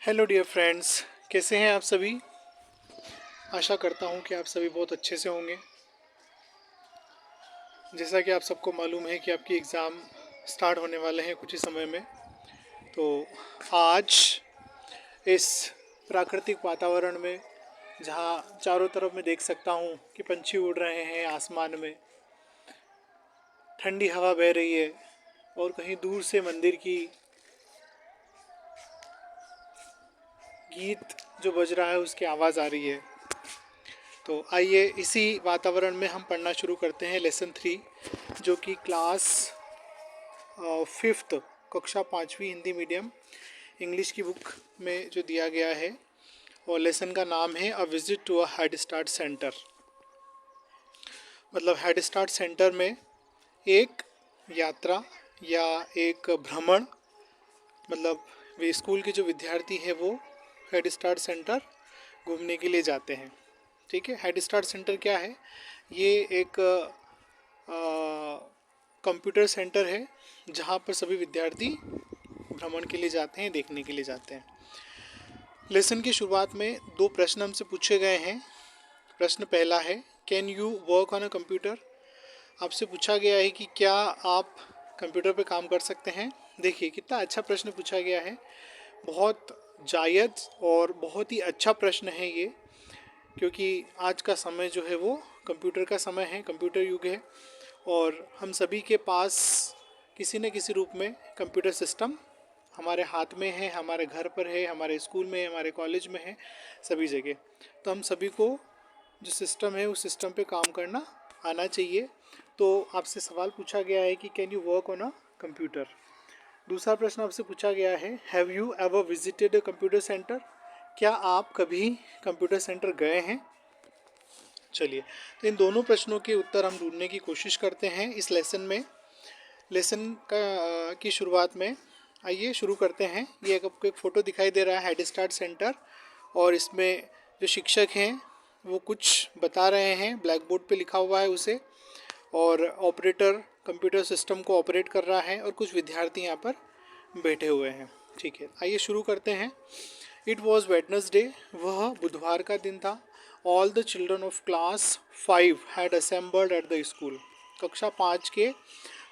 Hello dear friends, कैसे हैं आप सभी। आशा करता हूं कि आप सभी बहुत अच्छे से होंगे। जैसा कि आप सबको मालूम है कि आपकी एग्ज़ाम स्टार्ट होने वाले हैं कुछ ही समय में। तो आज इस प्राकृतिक वातावरण में, जहां चारों तरफ मैं देख सकता हूं कि पंछी उड़ रहे हैं आसमान में, ठंडी हवा बह रही है और कहीं दूर से मंदिर की गीत जो बज रहा है उसकी आवाज़ आ रही है। तो आइए इसी वातावरण में हम पढ़ना शुरू करते हैं लेसन 3, जो कि क्लास फिफ्थ, कक्षा पाँचवीं हिंदी मीडियम इंग्लिश की बुक में जो दिया गया है। और लेसन का नाम है a visit to a head start centre. मतलब हेड स्टार्ट सेंटर में एक यात्रा या एक भ्रमण, मतलब वे स्कूल के जो विद्यार्थी हैं वो हेड स्टार्ट सेंटर घूमने के लिए जाते हैं। ठीक है, हेड स्टार्ट सेंटर क्या है? ये एक कंप्यूटर सेंटर है जहाँ पर सभी विद्यार्थी भ्रमण के लिए जाते हैं, देखने के लिए जाते हैं। लेसन की शुरुआत में दो प्रश्न हमसे पूछे गए हैं। प्रश्न पहला है, can you work on a computer. आपसे पूछा गया है कि क्या आप कंप्यूटर पे काम कर सकते हैं। देखिए कितना अच्छा प्रश्न पूछा गया है। बहुत जायज़ और बहुत ही अच्छा प्रश्न है ये, क्योंकि आज का समय जो है वो कंप्यूटर का समय है, कंप्यूटर युग है। और हम सभी के पास किसी न किसी रूप में कंप्यूटर सिस्टम हमारे हाथ में है, हमारे घर पर है, हमारे स्कूल में है, हमारे कॉलेज में है, सभी जगह। तो हम सभी को जो सिस्टम है उस सिस्टम पे काम करना आना चाहिए। तो आपसे सवाल पूछा गया है कि can you work on a computer. दूसरा प्रश्न आपसे पूछा गया है, have you ever visited a computer centre. क्या आप कभी कंप्यूटर सेंटर गए हैं। चलिए, तो इन दोनों प्रश्नों के उत्तर हम ढूंढने की कोशिश करते हैं इस लेसन में। लेसन का की शुरुआत में आइए शुरू करते हैं। ये आपको एक फ़ोटो दिखाई दे रहा है हेड स्टार्ट सेंटर, और इसमें जो शिक्षक हैं वो कुछ बता रहे हैं, ब्लैक बोर्ड पे लिखा हुआ है उसे, और ऑपरेटर कंप्यूटर सिस्टम को ऑपरेट कर रहा है और कुछ विद्यार्थी यहाँ पर बैठे हुए हैं। ठीक है, आइए शुरू करते हैं। इट वॉज वेडनेसडे, वह बुधवार का दिन था। All the children of class 5 had assembled at the school. कक्षा 5 के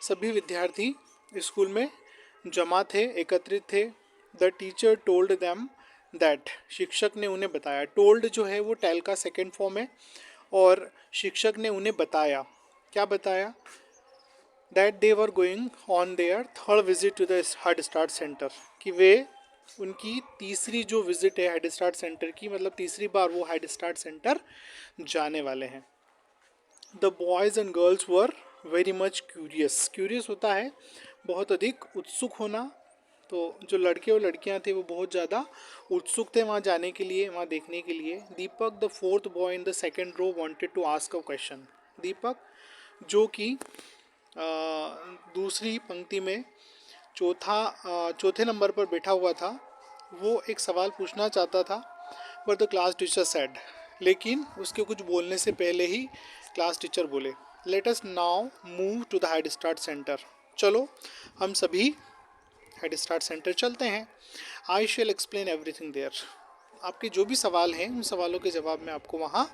सभी विद्यार्थी स्कूल में जमा थे, एकत्रित थे। The teacher told them that, शिक्षक ने उन्हें बताया। टोल्ड जो है वो टेल का सेकेंड फॉर्म है, और शिक्षक ने उन्हें बताया। क्या बताया? That they were going on their third visit to the head start centre, कि वे उनकी तीसरी जो विजिट है हेड स्टार्ट सेंटर की, मतलब तीसरी बार वो हेड स्टार्ट सेंटर जाने वाले हैं। The boys and girls were very much curious. Curious होता है बहुत अधिक उत्सुक होना। तो जो लड़के और लड़कियां थे वो बहुत ज़्यादा उत्सुक थे वहाँ जाने के लिए, वहाँ देखने के लिए। Deepak the fourth boy in the second row wanted to ask a question. Deepak जो कि दूसरी पंक्ति में चौथे नंबर पर बैठा हुआ था, वो एक सवाल पूछना चाहता था। But the class teacher said, लेकिन उसके कुछ बोलने से पहले ही क्लास टीचर बोले, let us now move to the head start centre. चलो हम सभी हेड स्टार्ट सेंटर चलते हैं। I shall explain everything there. आपके जो भी सवाल हैं उन सवालों के जवाब मैं आपको वहाँ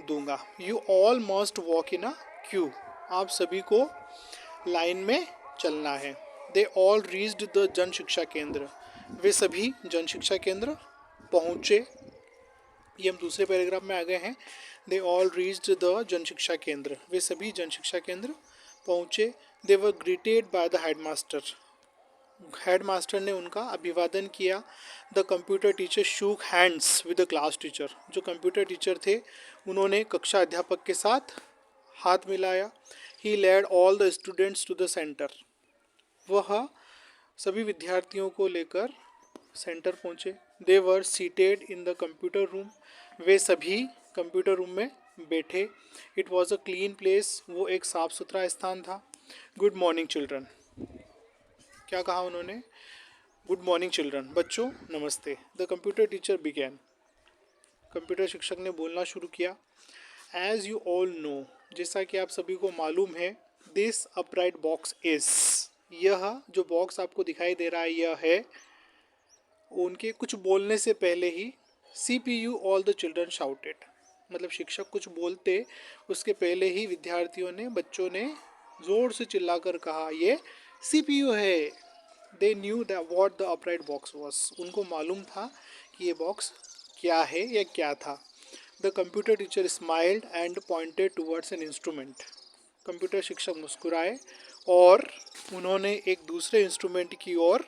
दूंगा। You all must walk in a Q. आप सभी को लाइन में चलना है। दे ऑल रीच्ड द जन शिक्षा केंद्र। वे सभी जन शिक्षा केंद्र पहुँचे। ये हम दूसरे पैराग्राफ में आ गए हैं। दे ऑल रीच्ड द जन शिक्षा केंद्र। वे सभी जन शिक्षा केंद्र पहुँचे। They were greeted by the headmaster. Headmaster ने उनका अभिवादन किया। The computer teacher shook hands with the class teacher. जो कंप्यूटर टीचर थे उन्होंने कक्षा अध्यापक के साथ हाथ मिलाया। He led all the students to the centre. वह सभी विद्यार्थियों को लेकर सेंटर पहुँचे। They were seated in the computer room. वे सभी कंप्यूटर रूम में बैठे। It was a clean place. वो एक साफ़ सुथरा स्थान था। Good morning children. क्या कहा उन्होंने? गुड मॉर्निंग चिल्ड्रन, बच्चों नमस्ते। The computer teacher began. Computer शिक्षक ने बोलना शुरू किया। एज यू ऑल नो, जैसा कि आप सभी को मालूम है, दिस अपराइट बॉक्स इज, यह जो बॉक्स आपको दिखाई दे रहा है यह है उनके कुछ बोलने से पहले ही CPU all the children shouted, मतलब शिक्षक कुछ बोलते उसके पहले ही विद्यार्थियों ने, बच्चों ने ज़ोर से चिल्लाकर कहा ये CPU है। They knew that what the upright box was, उनको मालूम था कि ये बॉक्स क्या है या क्या था। The computer teacher smiled and pointed towards an instrument, computer शिक्षक मुस्कुराए और उन्होंने एक दूसरे इंस्ट्रूमेंट की ओर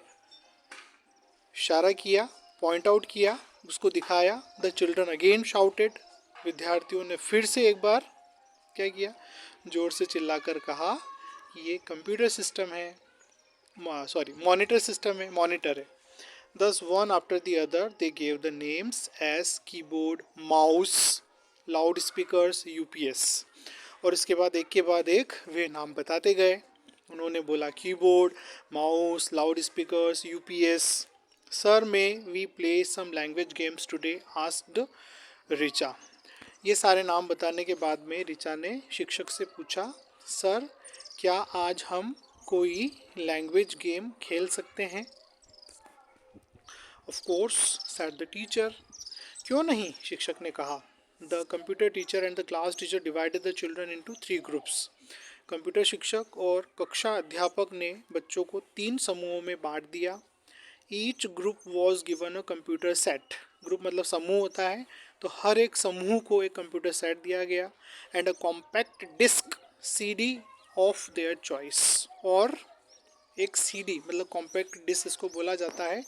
इशारा किया, पॉइंट आउट किया, उसको दिखाया। द चिल्ड्रन अगेन शाउटेड, विद्यार्थियों ने फिर से एक बार क्या किया, जोर से चिल्लाकर कहा कि ये कंप्यूटर सिस्टम है, सॉरी मॉनिटर सिस्टम है, मॉनिटर है। Thus one after the other they gave the names as keyboard, mouse, loudspeakers, UPS, और इसके बाद एक के बाद एक वे नाम बताते गए। उन्होंने बोला keyboard, mouse, loud speakers, UPS। Sir may we play some language games today asked Richa. ये सारे नाम बताने के बाद में रिचा ने शिक्षक से पूछा, सर क्या आज हम कोई लैंग्वेज गेम खेल सकते हैं? Of course, said the teacher. क्यों नहीं, शिक्षक ने कहा। The computer teacher and the class teacher divided the children into 3 groups. Computer शिक्षक और कक्षा अध्यापक ने बच्चों को 3 समूहों में बांट दिया। Each group was given a computer set. Group मतलब समूह होता है, तो हर एक समूह को एक कंप्यूटर सेट दिया गया। And a compact disc CD of their choice. और एक CD मतलब कॉम्पैक्ट डिस्क इसको बोला जाता है,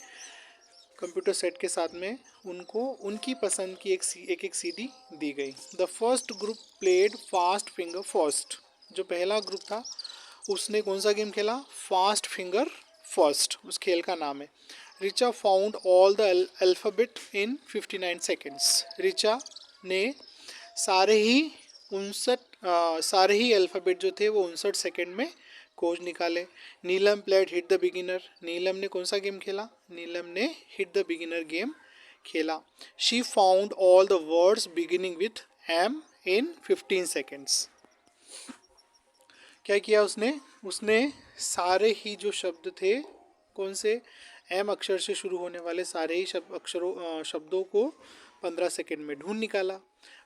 कंप्यूटर सेट के साथ में उनको उनकी पसंद की एक CD दी गई। The first group played fast finger first, जो पहला ग्रुप था उसने कौन सा गेम खेला? फास्ट फिंगर फर्स्ट, उस खेल का नाम है। Richa found all the alphabet in 59 seconds, Richa ने सारे ही अल्फ़ाबेट जो थे वो 59 सेकेंड में खोज निकाले। Neelam played hit the beginner, Neelam ने कौन सा गेम खेला? नीलम ने हिट द बिगिनर गेम खेला। She found all the words beginning with M in 15 seconds. क्या किया उसने सारे ही जो शब्द थे, कौन से? एम अक्षर से शुरू होने वाले सारे ही शब्दों को 15 सेकेंड में ढूंढ निकाला।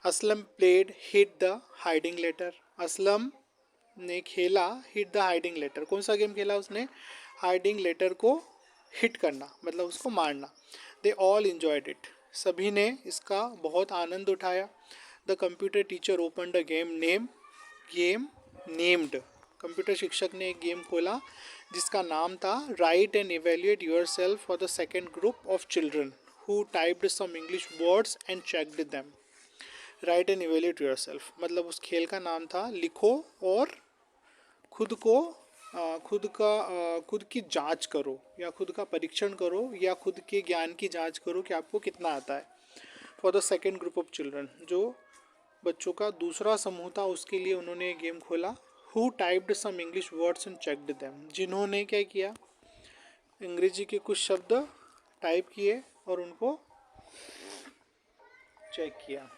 Aslam played hit the hiding letter, Aslam ने खेला हिट द हाइडिंग लेटर, कौन सा गेम खेला उसने? हाइडिंग लेटर को हिट करना, मतलब उसको मारना। दे ऑल इंजॉयड इट, सभी ने इसका बहुत आनंद उठाया। The computer teacher open the game named, computer शिक्षक ने एक गेम खोला जिसका नाम था write and evaluate yourself for the second group of children who typed some English words and checked them. Write and evaluate yourself मतलब उस खेल का नाम था लिखो और खुद की जांच करो, या खुद का परीक्षण करो, या खुद के ज्ञान की जांच करो कि आपको कितना आता है। For the second group of children, जो बच्चों का दूसरा समूह था उसके लिए उन्होंने एक गेम खोला। Who typed some English words and checked them, जिन्होंने क्या किया? अंग्रेजी के कुछ शब्द टाइप किए और उनको चेक किया।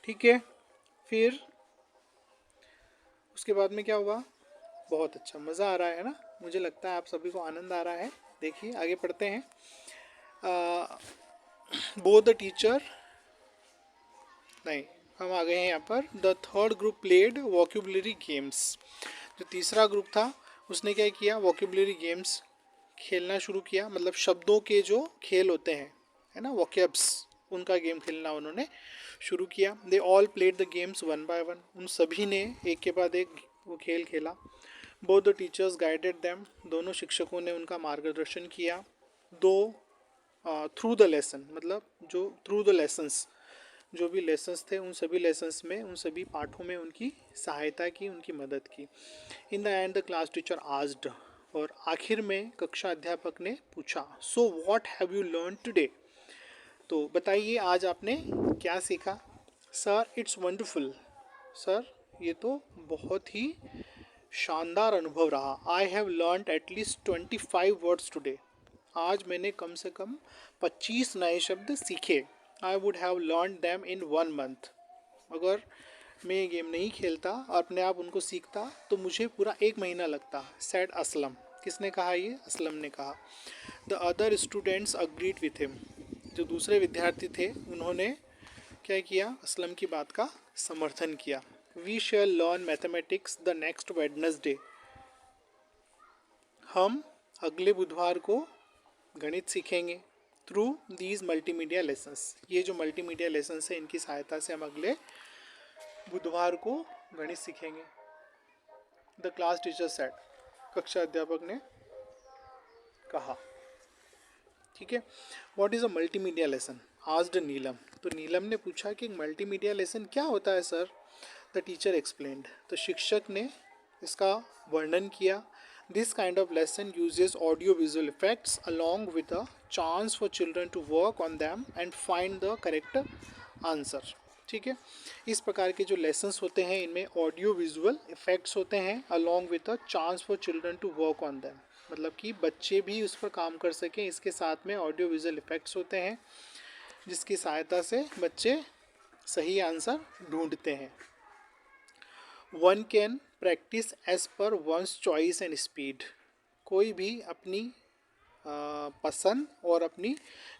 ठीक है, फिर उसके बाद में क्या हुआ? बहुत अच्छा, मज़ा आ रहा है ना, मुझे लगता है आप सभी को आनंद आ रहा है। देखिए आगे पढ़ते हैं। बोथ द टीचर, नहीं हम आ गए हैं यहाँ पर। The third group played vocabulary games, जो तीसरा ग्रुप था उसने क्या किया? वोकेबुलरी गेम्स खेलना शुरू किया, मतलब शब्दों के जो खेल होते हैं, है ना, वोकेब्स, उनका गेम खेलना उन्होंने शुरू किया। They all played the games one by one, उन सभी ने एक के बाद एक वो खेल खेला। Both the teachers guided them, दोनों शिक्षकों ने उनका मार्गदर्शन किया। थ्रू द लेसन, मतलब जो थ्रू द लेसन्स, जो भी लेसन्स थे उन सभी लेसन्स में, उन सभी पाठों में उनकी सहायता की, उनकी मदद की। In the end the class teacher asked, और आखिर में कक्षा अध्यापक ने पूछा, so what have you learn today, तो बताइए आज आपने क्या सीखा? सर इट्स वंडरफुल, सर ये तो बहुत ही शानदार अनुभव रहा। I have learn at least 25 words today, आज मैंने कम से कम 25 नए शब्द सीखे। I would have learn them in 1 month, अगर मैं ये गेम नहीं खेलता और अपने आप उनको सीखता तो मुझे पूरा 1 महीना लगता। सेड असलम, किसने कहा? ये असलम ने कहा। The other students agreed with him, जो दूसरे विद्यार्थी थे उन्होंने क्या किया? असलम की बात का समर्थन किया। We shall learn mathematics the next Wednesday, हम अगले बुधवार को गणित सीखेंगे। थ्रू दीज मल्टीमीडिया लेसन्स, ये जो मल्टीमीडिया लेसन्स है इनकी सहायता से हम अगले बुधवार को गणित सीखेंगे। द क्लास टीचर सेड, कक्षा अध्यापक ने कहा। ठीक है। What is a multimedia lesson? Asked Neelam, तो नीलम ने पूछा कि मल्टीमीडिया लेसन क्या होता है सर? द टीचर एक्सप्लेन्ड, तो शिक्षक ने इसका वर्णन किया। This kind of lesson uses audio visual effects along with a chance for children to work on them and find the correct answer. ठीक है। इस प्रकार के जो लेसन्स होते हैं इनमें ऑडियो विजुअल इफेक्ट्स होते हैं along with a chance for children to work on them, मतलब कि बच्चे भी उस पर काम कर सकें। इसके साथ में ऑडियो विजुअल इफेक्ट्स होते हैं जिसकी सहायता से बच्चे सही आंसर ढूंढते हैं। One can practise as per one's choice and speed, कोई भी अपनी पसंद और अपनी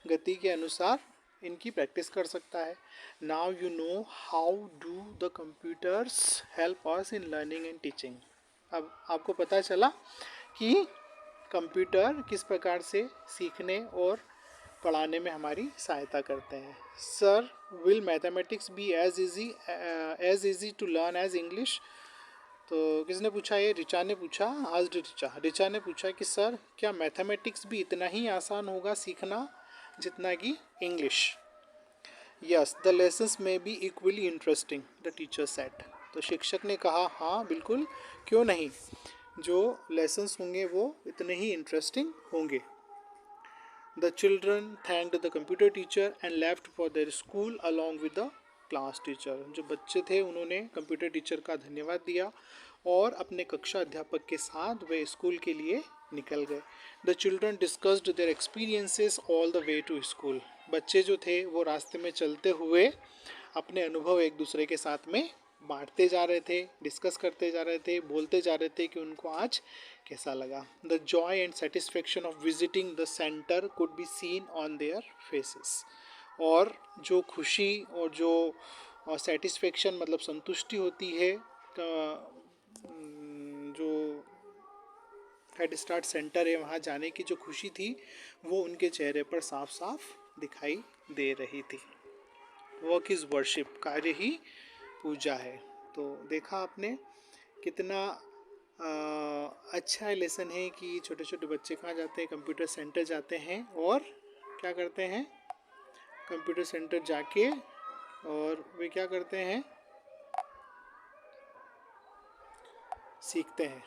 गति के अनुसार इनकी प्रैक्टिस कर सकता है। Now you know how do the computers help us in learning and teaching, अब आपको पता चला कि कंप्यूटर किस प्रकार से सीखने और पढ़ाने में हमारी सहायता करते हैं। Sir, will mathematics be as easy to learn as English? तो किसने पूछा? ये रिचा ने पूछा। आज रिचा ने पूछा कि सर क्या मैथमेटिक्स भी इतना ही आसान होगा सीखना जितना कि इंग्लिश? यस, द लेसन्स में be equally interesting, the teacher said, तो शिक्षक ने कहा हाँ बिल्कुल, क्यों नहीं, जो लेसन्स होंगे वो इतने ही इंटरेस्टिंग होंगे। The children thanked the computer teacher and left for their school along with the class teacher, जो बच्चे थे उन्होंने कंप्यूटर टीचर का धन्यवाद दिया और अपने कक्षा अध्यापक के साथ वे स्कूल के लिए निकल गए। The children discussed their experiences all the way to school, बच्चे जो थे वो रास्ते में चलते हुए अपने अनुभव एक दूसरे के साथ में बांटते जा रहे थे, डिस्कस करते जा रहे थे, बोलते जा रहे थे कि उनको आज कैसा लगा। The Joy and satisfaction of visiting the centre could be seen on their faces, और जो खुशी और जो सेटिस्फेक्शन मतलब संतुष्टि होती है जो हेड स्टार्ट सेंटर है वहाँ जाने की जो खुशी थी वो उनके चेहरे पर साफ साफ दिखाई दे रही थी। वर्क इज़ वर्शिप, कार्य ही पूजा है। तो देखा आपने कितना अच्छा लेसन है कि छोटे छोटे बच्चे कहाँ जाते हैं? कंप्यूटर सेंटर जाते हैं और क्या करते हैं? कंप्यूटर सेंटर जाके और वे क्या करते हैं? सीखते हैं।